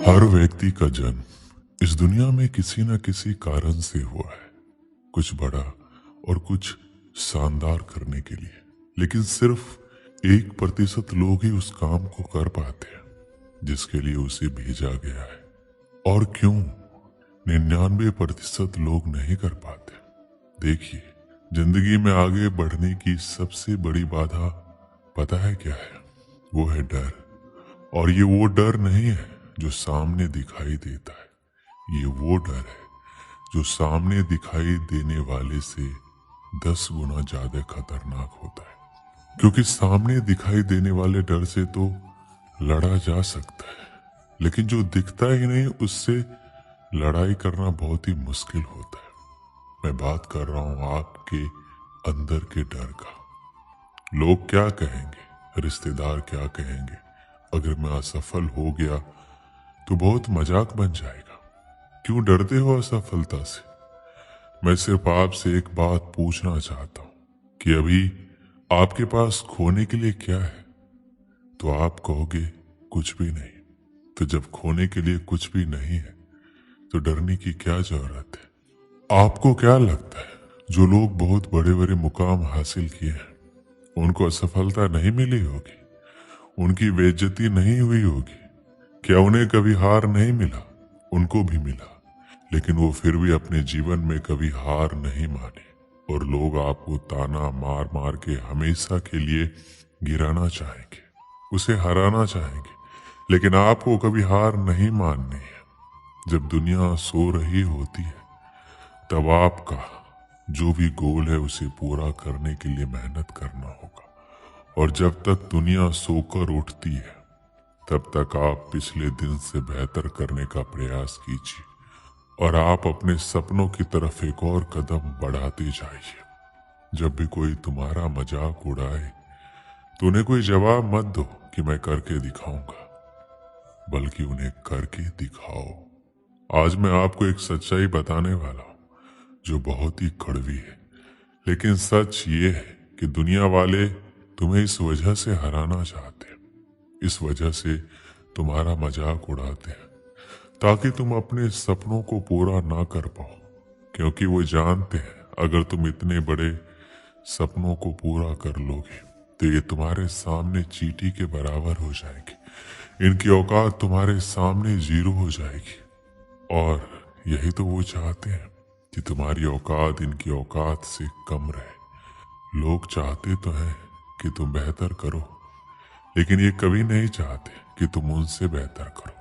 हर व्यक्ति का जन्म इस दुनिया में किसी न किसी कारण से हुआ है, कुछ बड़ा और कुछ शानदार करने के लिए। लेकिन सिर्फ 1% लोग ही उस काम को कर पाते हैं जिसके लिए उसे भेजा गया है। और क्यों 99% लोग नहीं कर पाते? देखिए, जिंदगी में आगे बढ़ने की सबसे बड़ी बाधा पता है क्या है? वो है डर। और ये वो डर नहीं है जो सामने दिखाई देता है, ये वो डर है जो सामने दिखाई देने वाले से 10 गुना ज्यादा खतरनाक होता है। क्योंकि सामने दिखाई देने वाले डर से तो लड़ा जा सकता है, लेकिन जो दिखता ही नहीं उससे लड़ाई करना बहुत ही मुश्किल होता है। मैं बात कर रहा हूं आपके अंदर के डर का। लोग क्या कहेंगे, रिश्तेदार क्या कहेंगे, अगर मैं असफल हो गया तो बहुत मजाक बन जाएगा। क्यों डरते हो असफलता से? मैं सिर्फ आपसे एक बात पूछना चाहता हूं कि अभी आपके पास खोने के लिए क्या है? तो आप कहोगे कुछ भी नहीं। तो जब खोने के लिए कुछ भी नहीं है तो डरने की क्या जरूरत है? आपको क्या लगता है जो लोग बहुत बड़े बड़े मुकाम हासिल किए हैं उनको असफलता नहीं मिली होगी? उनकी बेइज्जती नहीं हुई होगी? क्या उन्हें कभी हार नहीं मिला? उनको भी मिला, लेकिन वो फिर भी अपने जीवन में कभी हार नहीं माने। और लोग आपको ताना मार मार के हमेशा के लिए गिराना चाहेंगे, उसे हराना चाहेंगे, लेकिन आपको कभी हार नहीं माननी है। जब दुनिया सो रही होती है तब आपका जो भी गोल है उसे पूरा करने के लिए मेहनत करना होगा। और जब तक दुनिया सोकर उठती है तब तक आप पिछले दिन से बेहतर करने का प्रयास कीजिए और आप अपने सपनों की तरफ एक और कदम बढ़ाते जाइए। जब भी कोई तुम्हारा मजाक उड़ाए तो उन्हें कोई जवाब मत दो कि मैं करके दिखाऊंगा, बल्कि उन्हें करके दिखाओ। आज मैं आपको एक सच्चाई बताने वाला हूं जो बहुत ही कड़वी है, लेकिन सच ये है कि दुनिया वाले तुम्हें इस वजह से हराना चाहते हैं, इस वजह से तुम्हारा मजाक उड़ाते हैं ताकि तुम अपने सपनों को पूरा ना कर पाओ। क्योंकि वो जानते हैं अगर तुम इतने बड़े सपनों को पूरा कर लोगे तो ये तुम्हारे सामने चींटी के बराबर हो जाएगी। इनकी औकात तुम्हारे सामने जीरो हो जाएगी। और यही तो वो चाहते हैं कि तुम्हारी औकात इनकी औकात से कम रहे। लोग चाहते तो हैं कि तुम बेहतर करो, लेकिन ये कभी नहीं चाहते कि तुम उनसे बेहतर करो।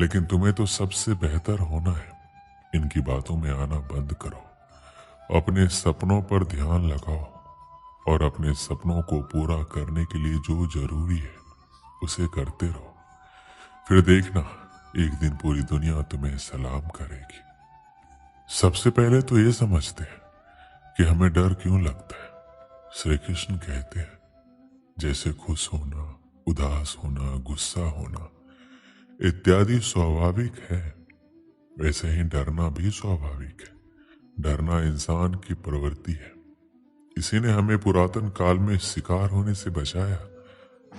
लेकिन तुम्हें तो सबसे बेहतर होना है। इनकी बातों में आना बंद करो, अपने सपनों पर ध्यान लगाओ और अपने सपनों को पूरा करने के लिए जो जरूरी है उसे करते रहो। फिर देखना, एक दिन पूरी दुनिया तुम्हें सलाम करेगी। सबसे पहले तो ये समझते हैं कि हमें डर क्यों लगता है। श्री कृष्ण कहते हैं, जैसे खुश होना, उदास होना, गुस्सा होना इत्यादि स्वाभाविक है, वैसे ही डरना भी स्वाभाविक है। डरना इंसान की प्रवृत्ति है। इसी ने हमें पुरातन काल में शिकार होने से बचाया।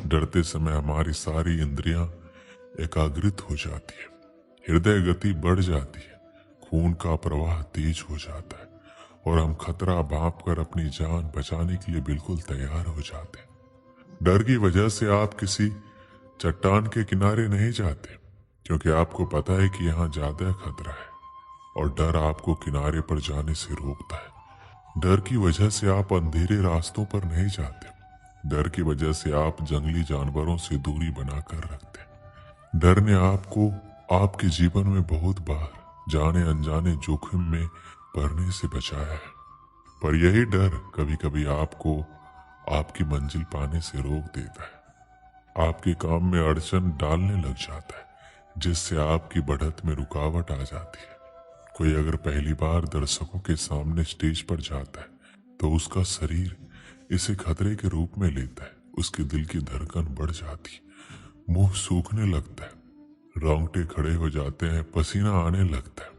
डरते समय हमारी सारी इंद्रियां एकाग्रित हो जाती है, हृदय गति बढ़ जाती है, खून का प्रवाह तेज हो जाता है और हम खतरा भांप कर अपनी जान बचाने के लिए बिल्कुल तैयार हो जाते हैं। डर की वजह से आप किसी चट्टान के किनारे नहीं जाते, क्योंकि आपको पता है कि यहाँ ज्यादा खतरा है और डर आपको किनारे पर जाने से रोकता है। डर की वजह से आप अंधेरे रास्तों पर नहीं जाते। डर की वजह से आप जंगली जानवरों से दूरी बनाकर रखते हैं। डर ने आपको आपके जीवन में बहुत बार जाने अनजाने जोखिम में पड़ने से बचाया है। पर यही डर कभी कभी आपको आपकी मंजिल पाने से रोक देता है, आपके काम में अड़चन डालने लग जाता है, जिससे आपकी बढ़त में रुकावट आ जाती है। कोई अगर पहली बार दर्शकों के सामने स्टेज पर जाता है तो उसका शरीर इसे खतरे के रूप में लेता है। उसके दिल की धड़कन बढ़ जाती है, मुंह सूखने लगता है, रोंगटे खड़े हो जाते हैं, पसीना आने लगता है।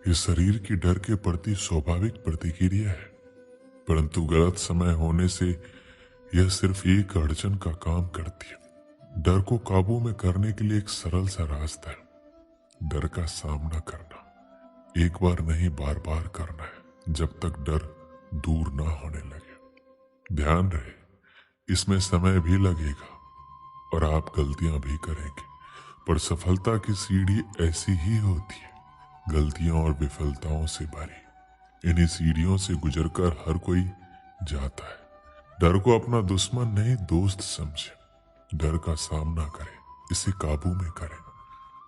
ये शरीर की डर के प्रति स्वाभाविक प्रतिक्रिया है। परंतु गलत समय होने से यह सिर्फ एक अड़चन का काम करती है। डर को काबू में करने के लिए एक सरल सा रास्ता है। डर का सामना करना, एक बार नहीं बार बार करना है, जब तक डर दूर ना होने लगे। ध्यान रहे, इसमें समय भी लगेगा और आप गलतियां भी करेंगे, पर सफलता की सीढ़ी ऐसी ही होती है, गलतियों और विफलताओं से भरी। इन्हीं सीढ़ियों से गुजरकर हर कोई जाता है। डर को अपना दुश्मन नहीं, दोस्त समझे। डर का सामना करें, इसे काबू में करें।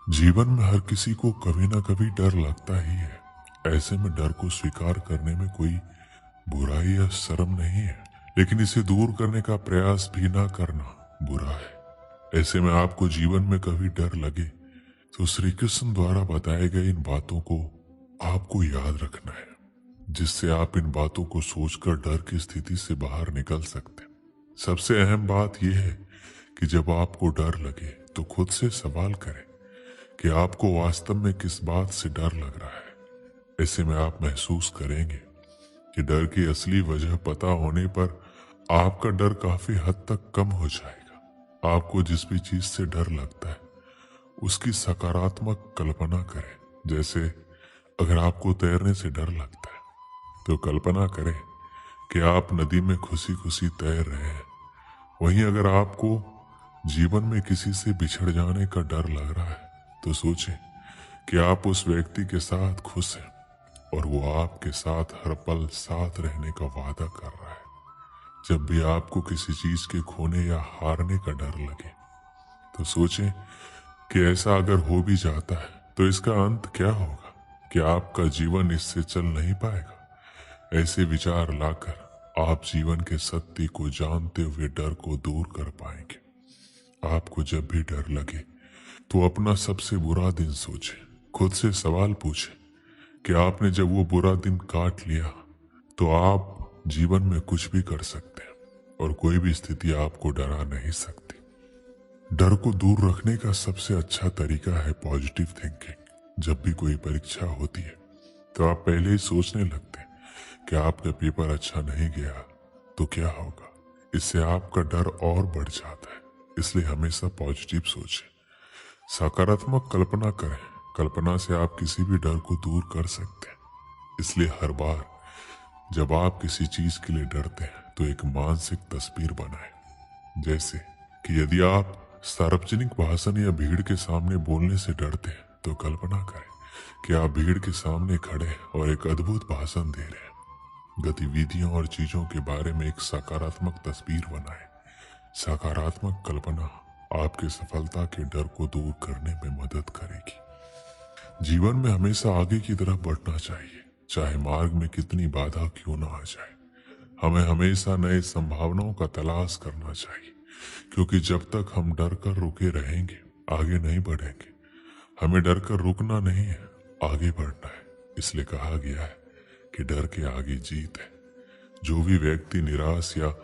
जीवन में हर किसी को कभी ना कभी डर लगता ही है। ऐसे में डर को स्वीकार करने में कोई बुराई या शर्म नहीं है, लेकिन इसे दूर करने का प्रयास भी ना करना बुरा है। ऐसे में आपको जीवन में कभी डर लगे तो श्री कृष्ण द्वारा बताए गए इन बातों को आपको याद रखना है, जिससे आप इन बातों को सोचकर डर की स्थिति से बाहर निकल सकते हैं। सबसे अहम बात यह है कि जब आपको डर लगे तो खुद से सवाल करें कि आपको वास्तव में किस बात से डर लग रहा है। ऐसे में आप महसूस करेंगे कि डर की असली वजह पता होने पर आपका डर काफी हद तक कम हो जाएगा। आपको जिस भी चीज से डर लगता है उसकी सकारात्मक कल्पना करें। जैसे अगर आपको तैरने से डर लगता है तो कल्पना करें कि आप नदी में खुशी खुशी तैर रहे हैं। वहीं अगर आपको जीवन में किसी से बिछड़ जाने का डर लग रहा है तो सोचें कि आप उस व्यक्ति के साथ खुश हैं और वो आपके साथ हर पल साथ रहने का वादा कर रहा है। जब भी आपको किसी चीज के खोने या हारने का डर लगे तो सोचें कि ऐसा अगर हो भी जाता है तो इसका अंत क्या होगा, कि आपका जीवन इससे चल नहीं पाएगा। ऐसे विचार लाकर आप जीवन के सत्य को जानते हुए डर को दूर कर पाएंगे। आपको जब भी डर लगे तो अपना सबसे बुरा दिन सोचें, खुद से सवाल पूछें कि आपने जब वो बुरा दिन काट लिया तो आप जीवन में कुछ भी कर सकते हैं और कोई भी स्थिति आपको डरा नहीं सकती। डर को दूर रखने का सबसे अच्छा तरीका है पॉजिटिव थिंकिंग। जब भी कोई परीक्षा होती है तो आप पहले ही सोचने लगते हैं कि आपका पेपर अच्छा नहीं गया तो क्या होगा। इससे आपका डर और बढ़ जाता है। इसलिए हमेशा पॉजिटिव सोचें, सकारात्मक कल्पना करें। कल्पना से आप किसी भी डर को दूर कर सकते हैं। इसलिए हर बार जब आप किसी चीज के लिए डरते हैं तो एक मानसिक तस्वीर बनाएं। जैसे कि यदि आप सार्वजनिक भाषण या भीड़ के सामने बोलने से डरते हैं तो कल्पना करें कि आप भीड़ के सामने खड़े हैं और एक अद्भुत भाषण दे रहे हैं। गतिविधियों और चीजों के बारे में एक सकारात्मक तस्वीर बनाएं। सकारात्मक कल्पना आपके सफलता के डर को दूर करने में मदद करेगी। जीवन में हमेशा आगे की तरफ बढ़ना चाहिए, चाहे मार्ग में कितनी बाधा क्यों ना आ जाए। हमें हमेशा नए संभावनाओं का तलाश करना चाहिए, क्योंकि जब तक हम डर कर रुके रहेंगे आगे नहीं बढ़ेंगे। हमें डर कर रुकना नहीं है, आगे बढ़ना है। इसलिए कहा गया है कि डर के आगे जीत है। जो भी व्यक्ति निराश या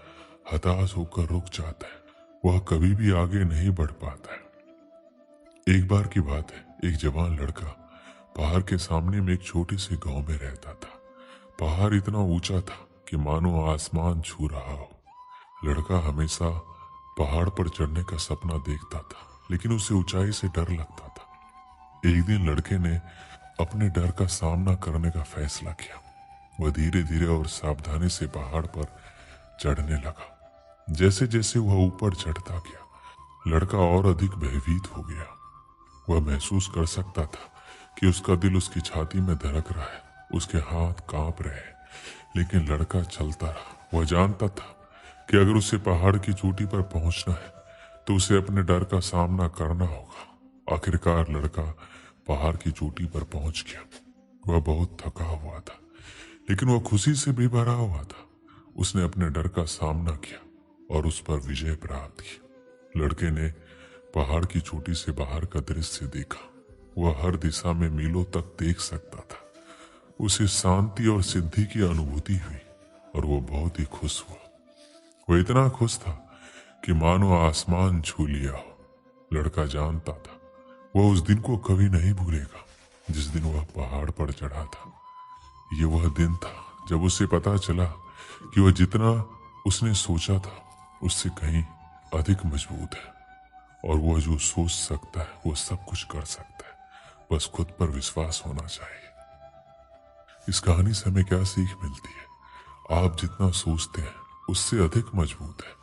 हताश होकर रुक जाता है वह कभी भी आगे नहीं बढ़ पाता है। एक बार की बात है, एक जवान लड़का पहाड़ के सामने में एक छोटे से गांव में रहता था। पहाड़ इतना ऊंचा था कि मानो आसमान छू रहा हो। लड़का हमेशा पहाड़ पर चढ़ने का सपना देखता था, लेकिन उसे ऊंचाई से डर लगता था। एक दिन लड़के ने अपने डर का सामना करने का फैसला किया। वह धीरे धीरे और सावधानी से पहाड़ पर चढ़ने लगा। जैसे जैसे वह ऊपर चढ़ता गया लड़का और अधिक भयभीत हो गया। वह महसूस कर सकता था कि उसका दिल उसकी छाती में धड़क रहा है, उसके हाथ कांप रहे हैं, लेकिन लड़का चलता रहा। वह जानता था कि अगर उसे पहाड़ की चोटी पर पहुंचना है तो उसे अपने डर का सामना करना होगा। आखिरकार लड़का पहाड़ की चोटी पर पहुंच गया। वह बहुत थका हुआ था, लेकिन वह खुशी से भी भरा हुआ था। उसने अपने डर का सामना किया और उस पर विजय प्राप्त की। लड़के ने पहाड़ की चोटी से बाहर का दृश्य देखा। वह हर दिशा में मीलों तक देख सकता था। उसे शांति और सिद्धि की अनुभूति हुई और वो बहुत ही खुश हुआ। वह इतना खुश था कि मानो आसमान छू लिया हो। लड़का जानता था वह उस दिन को कभी नहीं भूलेगा जिस दिन वह पहाड़ पर चढ़ा था। ये वह दिन था जब उसे पता चला कि वह जितना उसने सोचा था उससे कहीं अधिक मजबूत है। और वह जो सोच सकता है वो सब कुछ कर सकता है, बस खुद पर विश्वास होना चाहिए। इस कहानी से हमें क्या सीख मिलती है? आप जितना सोचते हैं उससे अधिक मजबूत है।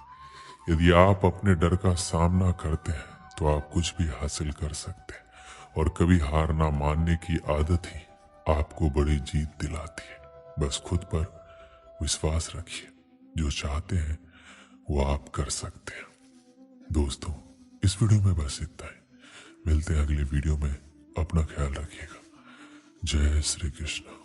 यदि आप अपने डर का सामना करते हैं तो आप कुछ भी हासिल कर सकते हैं, और कभी हार ना मानने की आदत ही आपको बड़ी जीत दिलाती है। बस खुद पर विश्वास रखिए, जो चाहते हैं वो आप कर सकते हैं। दोस्तों, इस वीडियो में बस इतना ही। मिलते हैं अगले वीडियो में। अपना ख्याल रखिएगा। जय श्री कृष्ण।